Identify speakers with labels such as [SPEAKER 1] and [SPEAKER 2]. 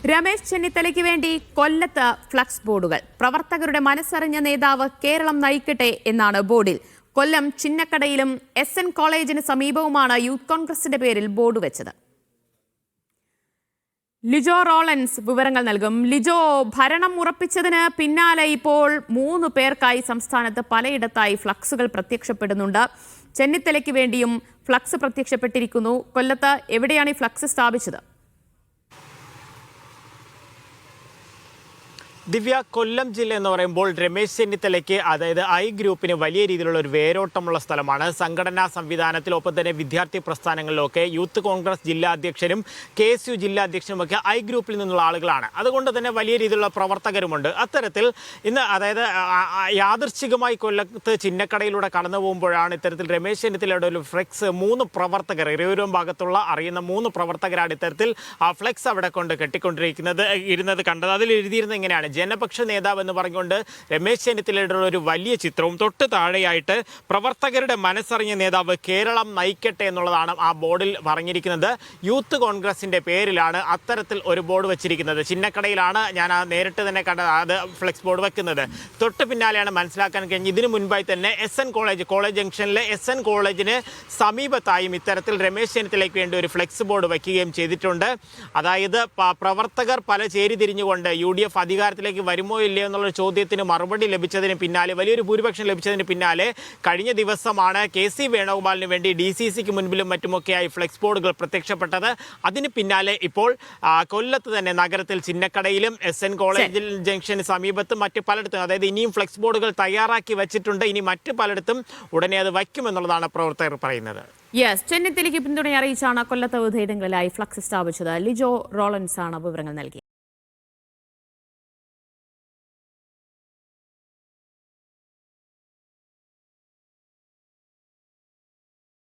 [SPEAKER 1] രമേശ് ചെന്നിത്തലയ്ക്ക് വേണ്ടി കൊല്ലത്ത് ഫ്ലക്സ് ബോർഡുകൾ. പ്രവർത്തകരുടെ മനസ്സറിഞ്ഞ നേതാവ് കേരളം നയിക്കട്ടെ എന്നാണ് ബോർഡിൽ. കൊല്ലം ചിന്നക്കടയിലും SN കോളേജിന് സമീപവുമാണ് യൂത്ത് കോൺഗ്രസിന്റെ പേരിൽ ബോർഡ് വെച്ചത്. ലിജോ റോളൻസ് വിവരങ്ങൾ നൽകും. ലിജോ, ഭരണം ഉറപ്പിച്ചതിന് പിന്നാലെ ഇപ്പോൾ 3 പേർക്കായി സംസ്ഥാനത്ത് പലയിടത്തായി ഫ്ലക്സുകൾ പ്രത്യക്ഷപ്പെടുന്നുണ്ട്. ചെന്നിത്തലയ്ക്ക് വേണ്ടിയും ഫ്ലക്സ് പ്രത്യക്ഷപ്പെട്ടിരിക്കുന്നു. കൊല്ലത്ത് എവിടെയാണ് ഈ ഫ്ലക്സ് സ്ഥാപിച്ചത്?
[SPEAKER 2] ദിവ്യ, കൊല്ലം ജില്ല എന്ന് പറയുമ്പോൾ രമേശ് ചെന്നിത്തലയ്ക്ക്, അതായത് ഐ ഗ്രൂപ്പിന് വലിയ രീതിയിലുള്ള ഒരു വേരോട്ടമുള്ള സ്ഥലമാണ്. സംഘടനാ സംവിധാനത്തിൽ, ഒപ്പം തന്നെ വിദ്യാർത്ഥി പ്രസ്ഥാനങ്ങളിലൊക്കെ യൂത്ത് കോൺഗ്രസ് ജില്ലാ അധ്യക്ഷനും KSU ജില്ലാ അധ്യക്ഷനുമൊക്കെ ഐ ഗ്രൂപ്പിൽ നിന്നുള്ള ആളുകളാണ്. അതുകൊണ്ട് തന്നെ വലിയ രീതിയിലുള്ള പ്രവർത്തകരുമുണ്ട്. അത്തരത്തിൽ ഇന്ന്, അതായത് യാദൃശ്ചികമായി കൊല്ലത്ത് ചിന്നക്കടയിലൂടെ കടന്നു പോകുമ്പോഴാണ് ഇത്തരത്തിൽ രമേശ് ചെന്നിത്തലയുടെ ഒരു ഫ്ലെക്സ് 3 പ്രവർത്തകർ, ഇരയൂരും ഭാഗത്തുള്ള അറിയുന്ന 3 പ്രവർത്തകരാണ് ഇത്തരത്തിൽ ആ ഫ്ലെക്സ് അവിടെ കൊണ്ട് ഇരുന്നത് കണ്ടത്. അതിൽ എഴുതിയിരുന്നത് ഇങ്ങനെയാണ്: ജനപക്ഷ നേതാവ് എന്ന് പറഞ്ഞുകൊണ്ട് രമേശ് ചെന്നിത്തലയുടെ ഒരു വലിയ ചിത്രവും തൊട്ട് താഴെയായിട്ട് പ്രവർത്തകരുടെ മനസ്സറിഞ്ഞ നേതാവ് കേരളം നയിക്കട്ടെ എന്നുള്ളതാണ് ആ ബോർഡിൽ പറഞ്ഞിരിക്കുന്നത്. യൂത്ത് കോൺഗ്രസിന്റെ പേരിലാണ് അത്തരത്തിൽ ഒരു ബോർഡ് വെച്ചിരിക്കുന്നത്. ചിന്നക്കടയിലാണ് ഞാൻ നേരിട്ട് തന്നെ അത് ഫ്ലെക്സ് ബോർഡ് വെക്കുന്നത്. തൊട്ട് പിന്നാലെയാണ് മനസ്സിലാക്കാൻ കഴിഞ്ഞത്. ഇതിനു മുൻപായി തന്നെ SN കോളേജ് ജംഗ്ഷനിലെ SN കോളേജിന് സമീപത്തായും ഇത്തരത്തിൽ രമേശ് ചെന്നിത്തലയ്ക്ക് വേണ്ടി ഒരു ഫ്ലെക്സ് ബോർഡ് വയ്ക്കുകയും ചെയ്തിട്ടുണ്ട്. അതായത് പ്രവർത്തകർ പല ചേരി തിരിഞ്ഞുകൊണ്ട് UDF അധികാരത്തിൽ വരുമോ ഇല്ലയോ എന്നുള്ള ചോദ്യത്തിന് മറുപടി ലഭിച്ചതിന് പിന്നാലെ, വലിയൊരു ഭൂരിപക്ഷം ലഭിച്ചതിന് പിന്നാലെ കഴിഞ്ഞ ദിവസമാണ് KC വേണുഗോപാലിന് വേണ്ടി DCCക്ക് മുൻപിലും മറ്റുമൊക്കെയായി ഫ്ലെക്സ് ബോർഡുകൾ പ്രത്യക്ഷപ്പെട്ടത്. അതിന് പിന്നാലെ ഇപ്പോൾ കൊല്ലത്ത് തന്നെ നഗരത്തിൽ ചിന്നക്കടയിലും SN കോളേജ് ജംഗ്ഷന് സമീപത്തും മറ്റ് പലയിടത്തും, അതായത് ഇനിയും ഫ്ലെക്സ് ബോർഡുകൾ തയ്യാറാക്കി വെച്ചിട്ടുണ്ട്. ഇനി മറ്റ് പലയിടത്തും ഉടനെ അത് വയ്ക്കുമെന്നുള്ളതാണ് പ്രവർത്തകർ പറയുന്നത്.
[SPEAKER 1] ചെന്നിത്തലയ്ക്ക് പിന്തുണ അറിയിച്ചാണ് കൊല്ലത്ത് വിവിധയിടങ്ങളിലായി ഫ്ലക്സ് സ്ഥാപിച്ചത്. ലിജോ റോളൻസ് ആണ് വിവരങ്ങൾ നൽകി.